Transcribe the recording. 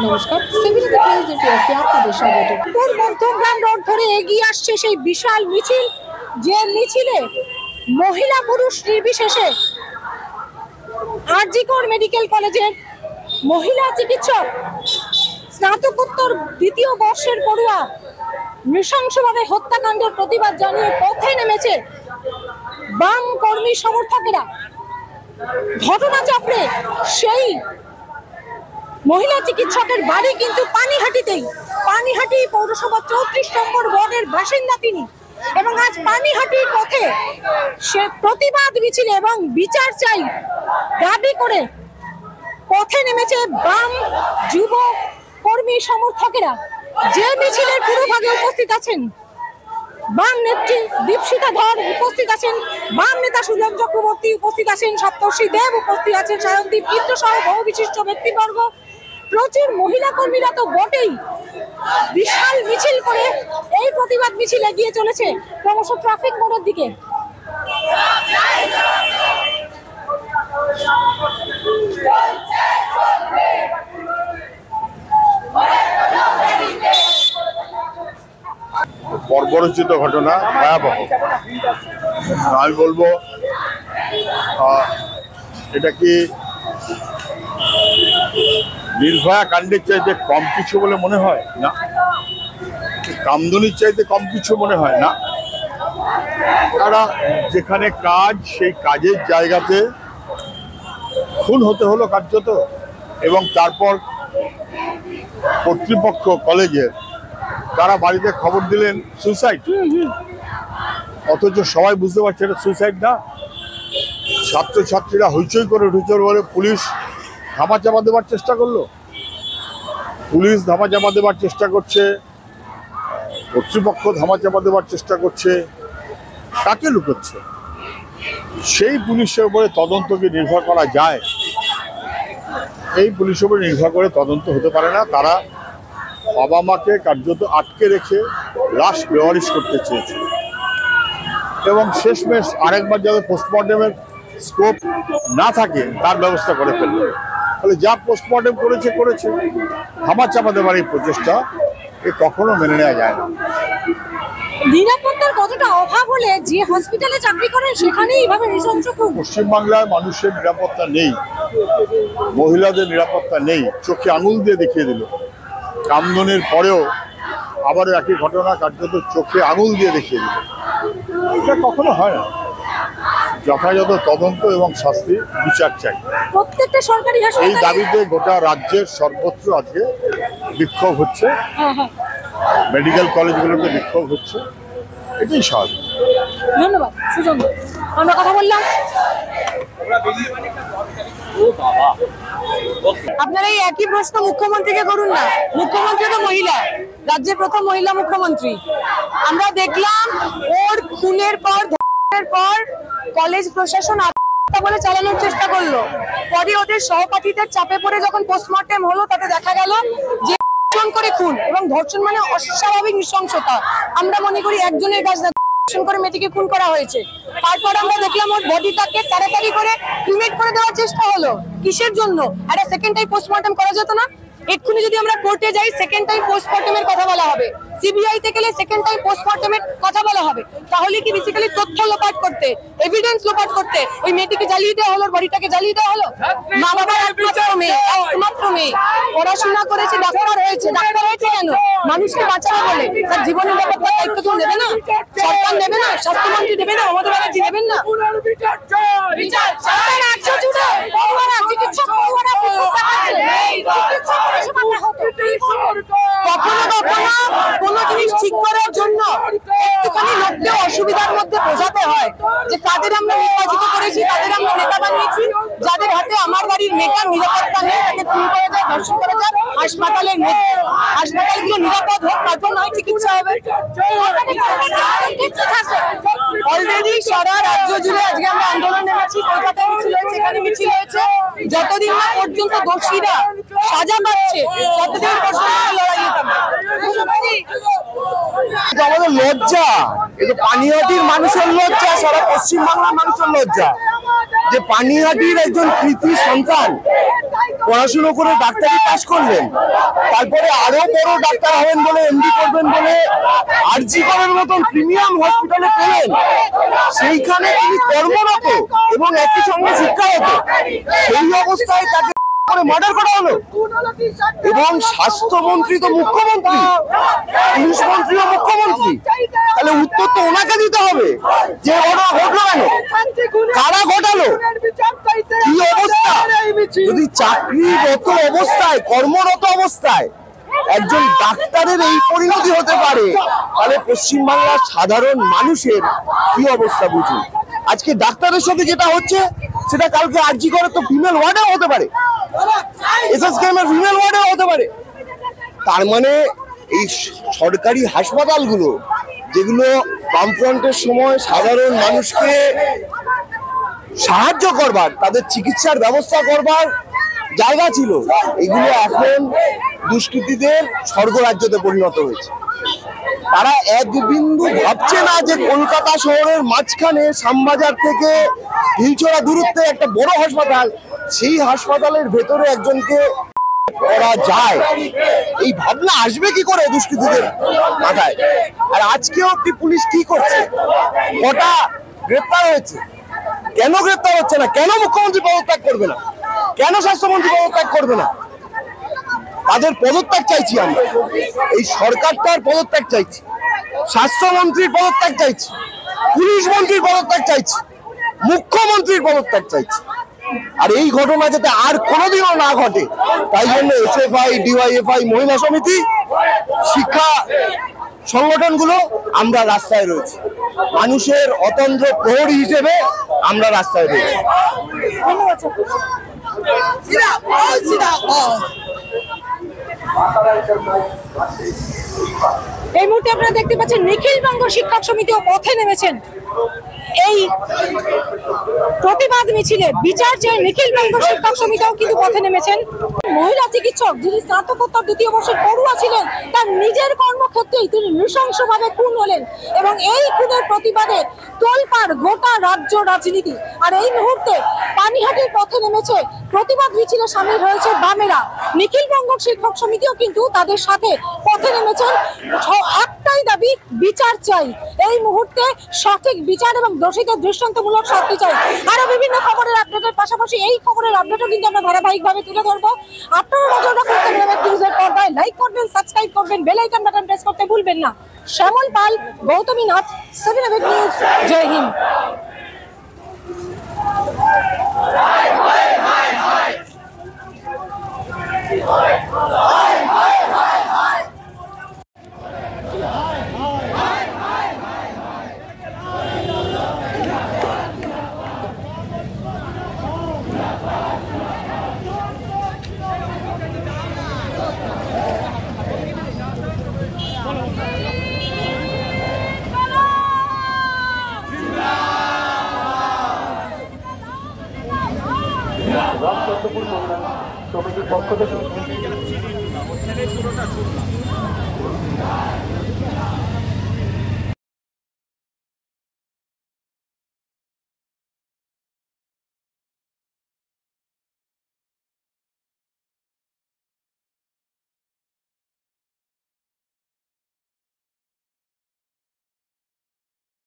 নমস্কার, আপনাদের স্বাগত। মধ্যমগ্রাম রোড ধরে এগিয়ে আসছে সেই বিশাল মিছিল, যে মিছিলে মহিলা পুরুষ নির্বিশেষে আর.জি. কর মেডিকেল কলেজের মহিলা চিকিৎসক, স্নাতকোত্তর দ্বিতীয় বর্ষের পড়ুয়া নৃশংসভাবে হত্যাকাণ্ডের প্রতিবাদ জানিয়ে পথে নেমেছে বাম কর্মী সমর্থকেরা। ঘটনা চক্রে সেই মহিলা চিকিৎসকের বাড়ি কিন্তু পানিহাটি পৌরসভা 34 নম্বর ওয়ার্ডের বাসিন্দা তিনি, এবং আজ পানিহাটির পথে সে প্রতিবাদ মিছিল এবং বিচার চাই দাবি করে পথে নেমেছে বাম যুব কর্মী সমর্থকেরা। যে মিছিলের পুরোভাগে উপস্থিত আছেন বাম নেত্রী দীপশিতা ধর, উপস্থিত আছেন বাম নেতা সুজন চক্রবর্তী, উপস্থিত আছেন সপ্তর্ষি দেব, উপস্থিত আছেন সায়নদীপ মিত্র সহ বহু বিশিষ্ট ব্যক্তিবর্গ, প্রচুর মহিলা কর্মীরা তো বটেই। বিশাল মিছিল করে এই প্রতিবাদ মিছিল এগিয়ে চলেছে ক্রমশ ট্রাফিক মোড়ের দিকে। বর্বরচিত ঘটনা, ভয়াবহ। আমি বলবো এটা কি নির্ভয়া কাণ্ডের চাইতে কম কিছু বলে মনে হয় না, কামদুনির চাইতে কম কিছু মনে হয় না। তারা যেখানে কাজ, সেই কাজের জায়গাতে খুন হতে হলো কার্যত, এবং তারপর কর্তৃপক্ষ কলেজের তারা বাড়িতে খবর দিলেন সুইসাইড, অথচ সবাই বুঝতে পারছে এটা সুইসাইড না। ছাত্রছাত্রীরা হইচই করে ঢুচর বলে পুলিশ ধামাচাপা দেওয়ার চেষ্টা করলো, পুলিশ ধামাচাপা দেওয়ার চেষ্টা করছে, কর্তৃপক্ষ ধামাচাপা দেওয়ার চেষ্টা করছে। কাকে লুকোচ্ছে? সেই পুলিশের উপরে তদন্তকে নির্ভর করা যায়? এই পুলিশের উপরে নির্ভর করে তদন্ত হতে পারে না। তারা বাবা মাকে কার্যত আটকে রেখে লাশ বেওয়ারিশ করতে চেয়েছে, এবং শেষমেশ আরেকবার যাতে পোস্টমর্টমের স্কোপ না থাকে তার ব্যবস্থা করে ফেলবে। ফলে যা পোস্টমর্টম করেছে ধামাচাপা দেওয়ার এই প্রচেষ্টা কখনো মেনে নেওয়া যায় না। নিরাপত্তার কতটা অভাব হলে যে হসপিটালে চাকরি করেন সেখানেই এইভাবে নৃশংস খুন। পশ্চিমবাংলায় মানুষের নিরাপত্তা নেই, মহিলাদের নিরাপত্তা নেই, চোখে আঙুল দিয়ে দেখিয়ে দিল। কামদুনির পরেও আবার একই ঘটনা, কার্যত চোখে আঙুল দিয়ে দেখিয়ে দিল। এটা কখনো হয় না। যথাযথ তদন্ত এবং শাস্তি, বিচার চাই। প্রত্যেকটা সরকারি এই দাবিতে গোটা রাজ্যের সর্বত্র আজকে বিক্ষোভ হচ্ছে, মেডিকেল কলেজগুলোতে বিক্ষোভ হচ্ছে, এটাই স্বাভাবিক। ধন্যবাদ সুজন। আমরা কথা বললাম, আপনারা এই একই প্রশ্ন মুখ্যমন্ত্রীকে করুন না। মুখ্যমন্ত্রী তো মহিলা, রাজ্যের প্রথম মহিলা মুখ্যমন্ত্রী। আমরা দেখলাম ওর খুনের পর কলেজ প্রশাসন বলে চালানোর চেষ্টা করলো, পরে ওদের সহপাঠীদের চাপে পড়ে যখন পোস্টমর্টেম হলো তাতে দেখা গেল যে করে খুন, এবং ধর্ষণ মানে অস্বাভাবিক নৃশংসতা। আমরা মনে করি একজনের কাজ না, ধর্ষণ করে মেয়েটিকে খুন করা হয়েছে। তারপর আমরা দেখলাম ওর বডিটাকে তাড়াতাড়ি করে ক্রিমেট করে দেওয়ার চেষ্টা হলো। কিসের জন্য? একটা সেকেন্ড টাইম পোস্টমর্টেম করা যেত না? এক্ষুনি যদি আমরা কোর্টে যাই সেকেন্ড টাইম পোস্টমর্টেমের কথা বলা হবে, সিবিআইতে গেলে সেকেন্ড টাইম পোস্টমর্টেমের কথা বলা হবে। তাহলে কি বেসিক্যালি তথ্য লোপাট করতে, এভিডেন্স লোপাট করতে ওই মেয়েটিকে জ্বালিয়ে দেওয়া হলো, বডিটাকে জ্বালিয়ে দেওয়া হলো? মা বাবার একমাত্র মেয়ে, পড়াশোনা করেছে, ডাক্তার হয়েছে কেন? মানুষকে বাঁচাবে বলে। তার জীবনের নিরাপত্তার দায়িত্ব কেউ নেবে না? সরকার নেবে না? স্বাস্থ্যমন্ত্রী নেবে না? মমতা ব্যানার্জি নেবেন না? কখনো কোন জিনিস ঠিক করার জন্য একটুখানি লোককে অসুবিধার মধ্যে বোঝাতে হয় যে কাদের আমরা নির্বাচিত করেছি, কাদের আমরা নেতা বানিয়েছি, যাদের হাতে আমার বাড়ির মেয়েটার নিরাপত্তা নেই, তাকে খুন করা যায়, ধর্ষণ করা যায় হাসপাতালের মধ্যে। হাসপাতালগুলো নিরাপদ হোক, তারপর নয় চিকিৎসা হবে। অলরেডি সারা রাজ্য জুড়ে আজকে আমরা আন্দোলন নেমেছি, কলকাতায় মিছিল হয়েছে, এখানে মিছিল হয়েছে। যতদিন না পর্যন্ত দোষীরা সাজা পাচ্ছে ততদিন পর্যন্ত লড়াই আমাদের লজ্জা, এটা পানিহাটির মানুষের লজ্জা, সারা পশ্চিমবাংলার মানুষের লজ্জা যে পানিহাটির একজন কৃতি সন্তান পড়াশুনো করে ডাক্তারি পাশ করলেন, তারপরে আরো বড় ডাক্তার হবেন বলে, এমডি করবেন বলে আরজি করার মতন প্রিমিয়াম হসপিটালে পেলেন, সেইখানে তিনি কর্মরত এবং একই সঙ্গে শিক্ষারত, সেই অবস্থায় তাকে করে মার্ডার করা হলো। এবং স্বাস্থ্যমন্ত্রী তো মুখ্যমন্ত্রী, পুলিশ মন্ত্রীও মুখ্যমন্ত্রী, তাহলে উত্তর তো ওনাকে দিতে হবে যে ঘটনা ঘটলো কেন, কারা ঘটালো, কি অবস্থা। যদি চাকরিরত অবস্থায়, কর্মরত অবস্থায় একজন ডাক্তারের এই পরিণতি হতে পারে, তাহলে পশ্চিমবাংলার সাধারণ মানুষের কি অবস্থা বুঝুন। আজকে ডাক্তারের সাথে যেটা হচ্ছে সেটা কালকে আরজি করে তো ফিমেল ওয়ার্ডেও হতে পারে, এসএসকেএমের ফিমেল ওয়ার্ডেও হতে পারে। তার মানে এই সরকারি হাসপাতালগুলো, যেগুলো বামফ্রন্টের সময় সাধারণ মানুষকে সাহায্য করবার, তাদের চিকিৎসার ব্যবস্থা করবার জায়গা ছিল, এগুলো এখন দুষ্কৃতীদের স্বর্গরাজ্যতে পরিণত হয়েছে। তারা এক বিন্দু ভাবছে না যে কলকাতা শহরের মাঝখানে শ্যামবাজার থেকে হিলছড়া দূরত্বে একটা বড় হাসপাতাল, সেই হাসপাতালের ভেতরে একজনকে করা যায়, এই ভাবনা আসবে কি করে দুষ্কৃতীদের মাথায়। আর আজকেও পুলিশ কি করছে, কটা গ্রেপ্তার হয়েছে, কেন গ্রেপ্তার হচ্ছে না, কেন মুখ্যমন্ত্রী পদত্যাগ করবে না, কেন স্বাস্থ্যমন্ত্রী পদত্যাগ করবে না, তাদের পদত্যাগ চাইছি আমরা। এই সরকারটার পদত্যাগ চাইছি, স্বাস্থ্যমন্ত্রীর পদত্যাগ চাইছি, পুলিশ মন্ত্রীর পদত্যাগ চাইছি, মুখ্যমন্ত্রীর পদত্যাগ চাইছি। আর এই ঘটনা যাতে আর কোনোদিনও না ঘটে, তাই জন্য এসএফআই, ডিওয়াইএফআই, মহিলা সমিতি, শিক্ষা সংগঠনগুলো আমরা রাস্তায় রয়েছি, মানুষের অতন্ত্র প্রহরী হিসেবে আমরা রাস্তায় রয়েছি। এই মুহূর্তে আপনারা দেখতে পাচ্ছেন নিখিলবঙ্গ শিক্ষক সমিতিও পথে নেমেছেন। এই প্রতিবাদ মিছিলে বিচার চেয়ে নিখিলবঙ্গ শিক্ষক সমিতিও কিন্তু পথে নেমেছেন। মহিলা চিকিৎসক যিনি স্নাতকোত্তর দ্বিতীয় বর্ষের পড়ুয়া ছিলেন, তার নিজের কর্মক্ষেত্রেই তিনি নৃশংসভাবে খুন হলেন এবং এই খুনের প্রতিবাদে তোলপাড় গোটা রাজ্য রাজনীতি। আর এই মুহূর্তে পানিহাটির পথে নেমেছে, প্রতিবাদ মিছিলে সামিল হয়েছে বামেরা। নিখিলবঙ্গ শিক্ষক সমিতিও কিন্তু তাদের সাথে পথে নেমেছেন। একটাই দাবি, বিচার চাই, এই মুহূর্তে সঠিক বিচার এবং দোষীদের দৃষ্টান্তমূলক শাস্তি চাই। আরো বিভিন্ন খবরের আপডেটের পাশাপাশি এই খবরের আপডেটও কিন্তু আমরা ধারাবাহিকভাবে তুলে ধরবো। আপনারা নজর রাখুন সেভেন নিউজের পর্দায়, লাইক করবেন, সাবস্ক্রাইব করবেন, বেল আইকন বাটন প্রেস করতে ভুলবেন না। শ্যামল পাল, গৌতমী নাথ, সেভেন নিউজ, জয় হিন্দ। কমিটির পক্ষ থেকে